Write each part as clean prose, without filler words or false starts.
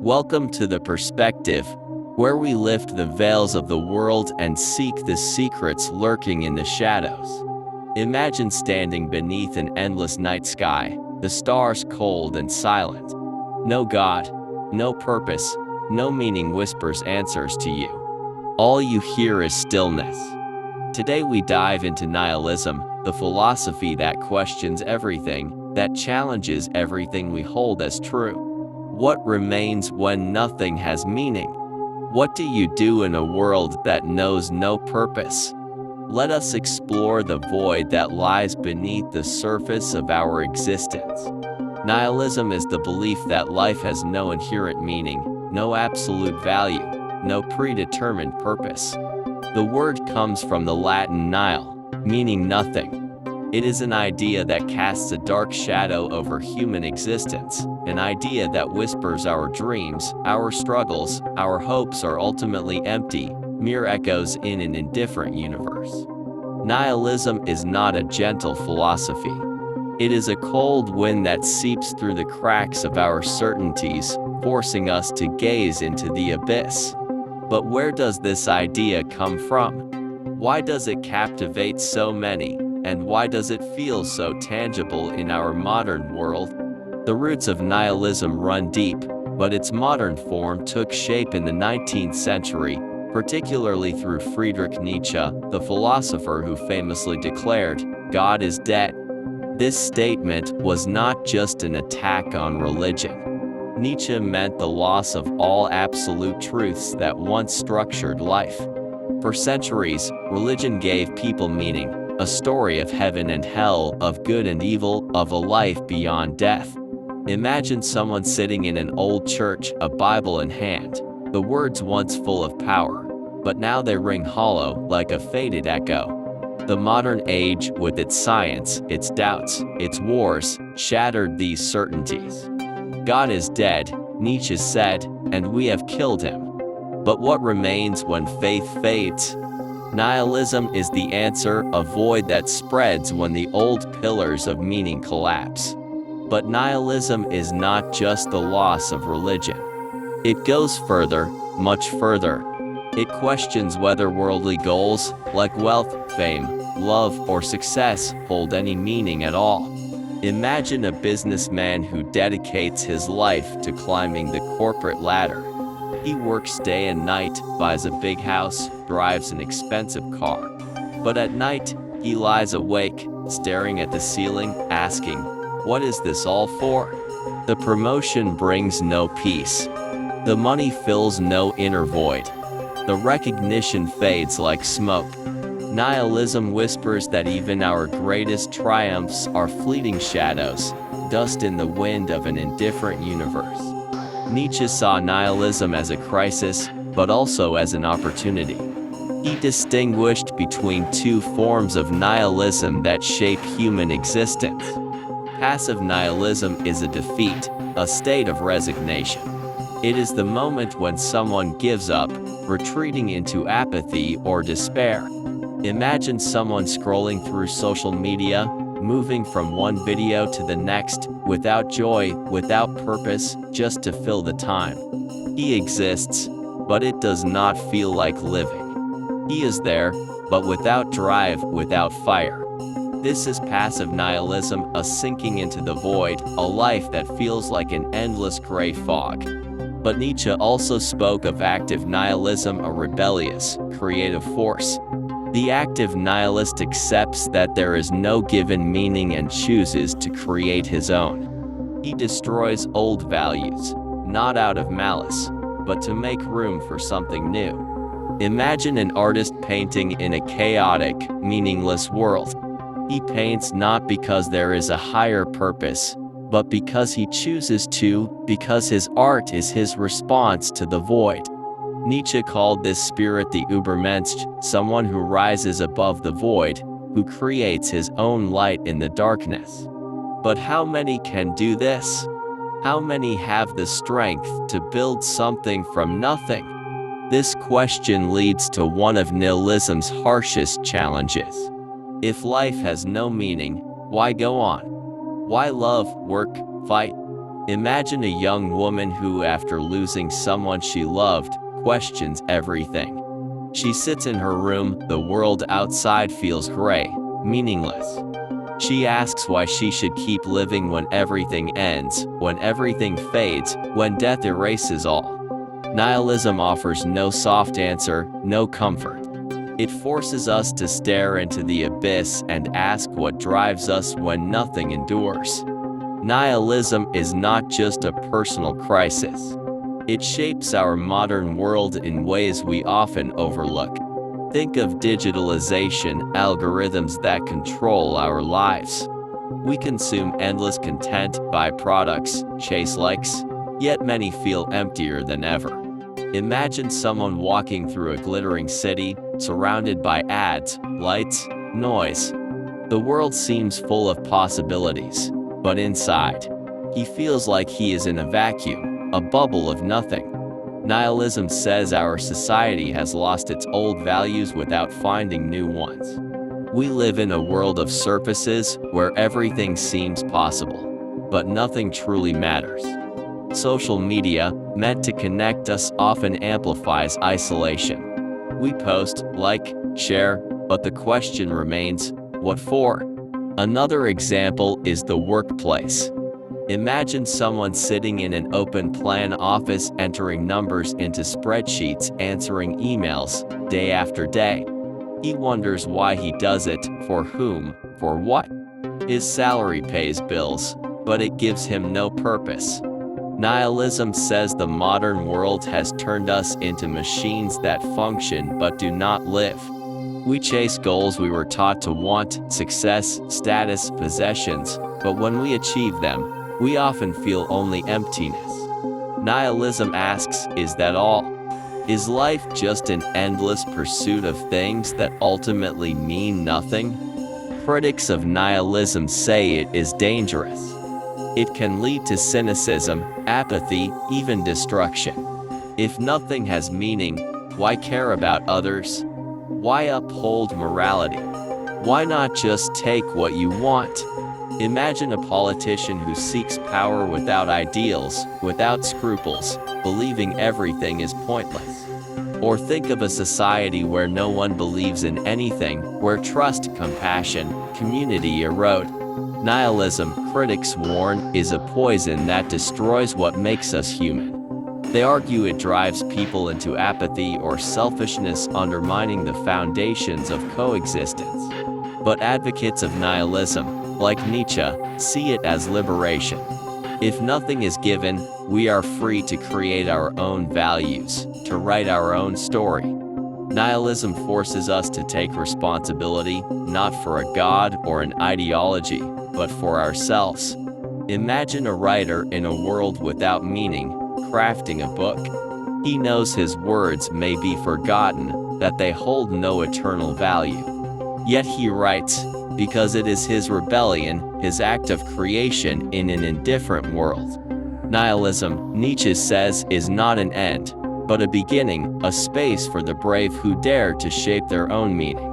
Welcome to the perspective, where we lift the veils of the world and seek the secrets lurking in the shadows. Imagine standing beneath an endless night sky, the stars cold and silent. No God, no purpose, no meaning whispers answers to you. All you hear is stillness. Today we dive into nihilism, the philosophy that questions everything, that challenges everything we hold as true. What remains when nothing has meaning? What do you do in a world that knows no purpose? Let us explore the void that lies beneath the surface of our existence. Nihilism is the belief that life has no inherent meaning, no absolute value, no predetermined purpose. The word comes from the Latin nihil, meaning nothing. It is an idea that casts a dark shadow over human existence, an idea that whispers our dreams, our struggles, our hopes are ultimately empty, mere echoes in an indifferent universe. Nihilism is not a gentle philosophy. It is a cold wind that seeps through the cracks of our certainties, forcing us to gaze into the abyss. But where does this idea come from? Why does it captivate so many? And why does it feel so tangible in our modern world? The roots of nihilism run deep, but its modern form took shape in the 19th century, particularly through Friedrich Nietzsche, the philosopher who famously declared, "God is dead." This statement was not just an attack on religion. Nietzsche meant the loss of all absolute truths that once structured life. For centuries, religion gave people meaning. A story of heaven and hell, of good and evil, of a life beyond death. Imagine someone sitting in an old church, a Bible in hand, the words once full of power, but now they ring hollow, like a faded echo. The modern age, with its science, its doubts, its wars, shattered these certainties. God is dead, Nietzsche said, and we have killed him. But what remains when faith fades? Nihilism is the answer, a void that spreads when the old pillars of meaning collapse. But nihilism is not just the loss of religion. It goes further, much further. It questions whether worldly goals, like wealth, fame, love, or success, hold any meaning at all. Imagine a businessman who dedicates his life to climbing the corporate ladder. He works day and night, buys a big house, drives an expensive car. But at night, he lies awake, staring at the ceiling, asking, "What is this all for?" The promotion brings no peace. The money fills no inner void. The recognition fades like smoke. Nihilism whispers that even our greatest triumphs are fleeting shadows, dust in the wind of an indifferent universe. Nietzsche saw nihilism as a crisis, but also as an opportunity. He distinguished between two forms of nihilism that shape human existence. Passive nihilism is a defeat, a state of resignation. It is the moment when someone gives up, retreating into apathy or despair. Imagine someone scrolling through social media, moving from one video to the next, without joy, without purpose, just to fill the time. He exists, but it does not feel like living. He is there, but without drive, without fire. This is passive nihilism, a sinking into the void, a life that feels like an endless gray fog. But Nietzsche also spoke of active nihilism, a rebellious, creative force. The active nihilist accepts that there is no given meaning and chooses to create his own. He destroys old values, not out of malice, but to make room for something new. Imagine an artist painting in a chaotic, meaningless world. He paints not because there is a higher purpose, but because he chooses to, because his art is his response to the void. Nietzsche called this spirit the Übermensch, someone who rises above the void, who creates his own light in the darkness. But how many can do this? How many have the strength to build something from nothing? This question leads to one of nihilism's harshest challenges. If life has no meaning, why go on? Why love, work, fight? Imagine a young woman who, after losing someone she loved, questions everything. She sits in her room, the world outside feels gray, meaningless. She asks why she should keep living when everything ends, when everything fades, when death erases all. Nihilism offers no soft answer, no comfort. It forces us to stare into the abyss and ask what drives us when nothing endures. Nihilism is not just a personal crisis. It shapes our modern world in ways we often overlook. Think of digitalization, algorithms that control our lives. We consume endless content, buy products, chase likes, yet many feel emptier than ever. Imagine someone walking through a glittering city, surrounded by ads, lights, noise. The world seems full of possibilities, but inside, he feels like he is in a vacuum, a bubble of nothing. Nihilism says our society has lost its old values without finding new ones. We live in a world of surfaces where everything seems possible, but nothing truly matters. Social media, meant to connect us, often amplifies isolation. We post, like, share, but the question remains, what for? Another example is the workplace. Imagine someone sitting in an open-plan office, entering numbers into spreadsheets, answering emails, day after day. He wonders why he does it, for whom, for what. His salary pays bills, but it gives him no purpose. Nihilism says the modern world has turned us into machines that function but do not live. We chase goals we were taught to want, success, status, possessions, but when we achieve them, we often feel only emptiness. Nihilism asks, is that all? Is life just an endless pursuit of things that ultimately mean nothing? Critics of nihilism say it is dangerous. It can lead to cynicism, apathy, even destruction. If nothing has meaning, why care about others? Why uphold morality? Why not just take what you want? Imagine a politician who seeks power without ideals, without scruples, believing everything is pointless. Or think of a society where no one believes in anything, where trust, compassion, community erode. Nihilism, critics warn, is a poison that destroys what makes us human. They argue it drives people into apathy or selfishness, undermining the foundations of coexistence. But advocates of nihilism, like Nietzsche, see it as liberation. If nothing is given, we are free to create our own values, to write our own story. Nihilism forces us to take responsibility, not for a god or an ideology, but for ourselves. Imagine a writer in a world without meaning, crafting a book. He knows his words may be forgotten, that they hold no eternal value. Yet he writes, because it is his rebellion, his act of creation in an indifferent world. Nihilism, Nietzsche says, is not an end, but a beginning, a space for the brave who dare to shape their own meaning.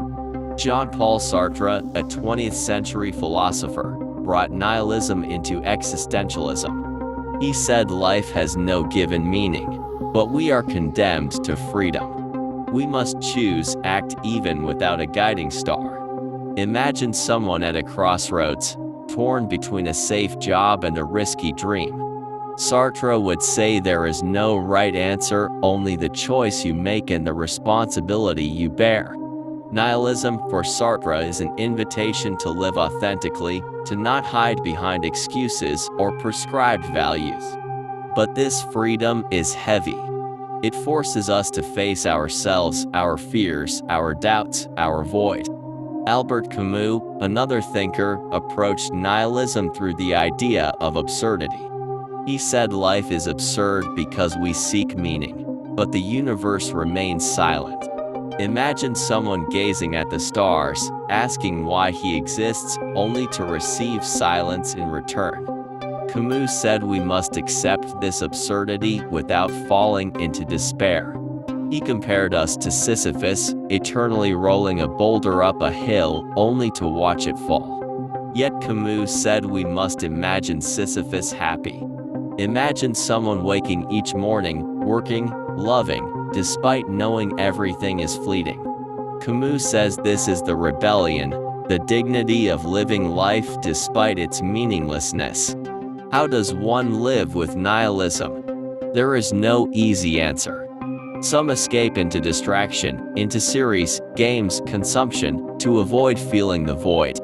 Jean-Paul Sartre, a 20th century philosopher, brought nihilism into existentialism. He said life has no given meaning, but we are condemned to freedom. We must choose, act even without a guiding star. Imagine someone at a crossroads, torn between a safe job and a risky dream. Sartre would say there is no right answer, only the choice you make and the responsibility you bear. Nihilism, for Sartre, is an invitation to live authentically, to not hide behind excuses or prescribed values. But this freedom is heavy. It forces us to face ourselves, our fears, our doubts, our void. Albert Camus, another thinker, approached nihilism through the idea of absurdity. He said life is absurd because we seek meaning, but the universe remains silent. Imagine someone gazing at the stars, asking why he exists, only to receive silence in return. Camus said we must accept this absurdity without falling into despair. He compared us to Sisyphus, eternally rolling a boulder up a hill, only to watch it fall. Yet Camus said we must imagine Sisyphus happy. Imagine someone waking each morning, working, loving, despite knowing everything is fleeting. Camus says this is the rebellion, the dignity of living life despite its meaninglessness. How does one live with nihilism? There is no easy answer. Some escape into distraction, into series, games, consumption, to avoid feeling the void.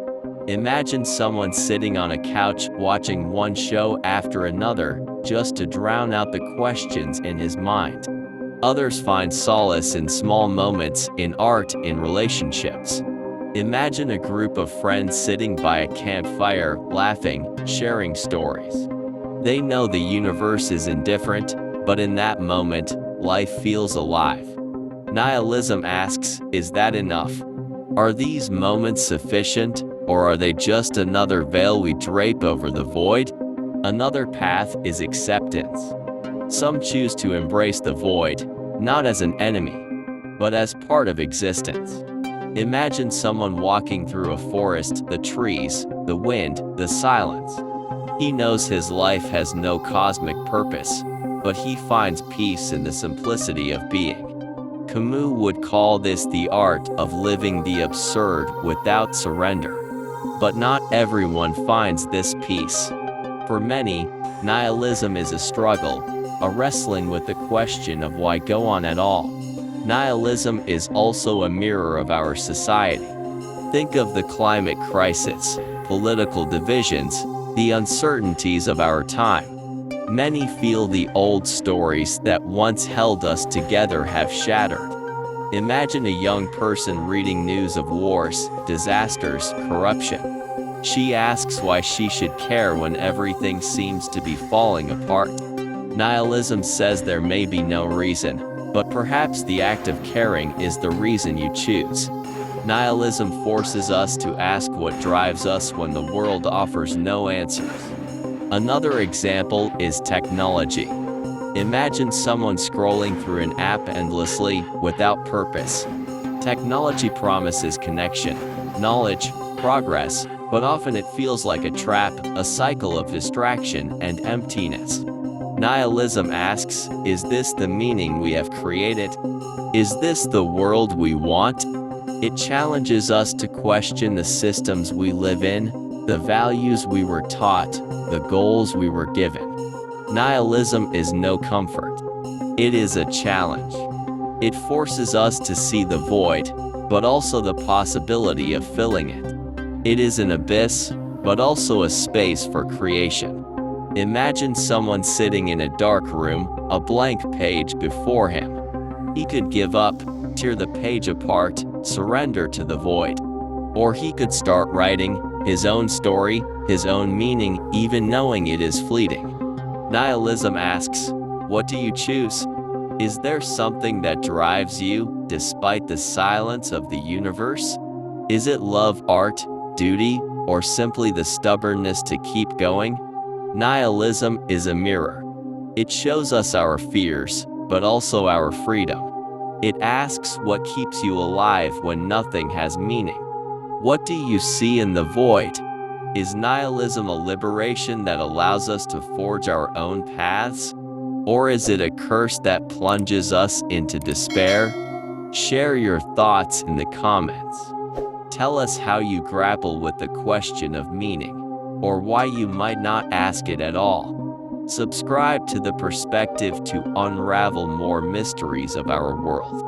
Imagine someone sitting on a couch watching one show after another, just to drown out the questions in his mind. Others find solace in small moments, in art, in relationships. Imagine a group of friends sitting by a campfire, laughing, sharing stories. They know the universe is indifferent, but in that moment, life feels alive. Nihilism asks, is that enough? Are these moments sufficient, or are they just another veil we drape over the void? Another path is acceptance. Some choose to embrace the void, not as an enemy, but as part of existence. Imagine someone walking through a forest, the trees, the wind, the silence. He knows his life has no cosmic purpose, but he finds peace in the simplicity of being. Camus would call this the art of living the absurd without surrender. But not everyone finds this peace. For many, nihilism is a struggle, a wrestling with the question of why go on at all. Nihilism is also a mirror of our society. Think of the climate crisis, political divisions, the uncertainties of our time. Many feel the old stories that once held us together have shattered. Imagine a young person reading news of wars, disasters, corruption. She asks why she should care when everything seems to be falling apart. Nihilism says there may be no reason, but perhaps the act of caring is the reason you choose. Nihilism forces us to ask what drives us when the world offers no answers. Another example is technology. Imagine someone scrolling through an app endlessly, without purpose. Technology promises connection, knowledge, progress, but often it feels like a trap, a cycle of distraction and emptiness. Nihilism asks, is this the meaning we have created? Is this the world we want? It challenges us to question the systems we live in, the values we were taught, the goals we were given. Nihilism is no comfort. It is a challenge. It forces us to see the void, but also the possibility of filling it. It is an abyss, but also a space for creation. Imagine someone sitting in a dark room, a blank page before him. He could give up, tear the page apart, surrender to the void. Or he could start writing his own story, his own meaning, even knowing it is fleeting. Nihilism asks, what do you choose? Is there something that drives you, despite the silence of the universe? Is it love, art, duty, or simply the stubbornness to keep going? Nihilism is a mirror. It shows us our fears, but also our freedom. It asks what keeps you alive when nothing has meaning. What do you see in the void? Is nihilism a liberation that allows us to forge our own paths? Or is it a curse that plunges us into despair? Share your thoughts in the comments. Tell us how you grapple with the question of meaning, or why you might not ask it at all. Subscribe to The Perspective to unravel more mysteries of our world.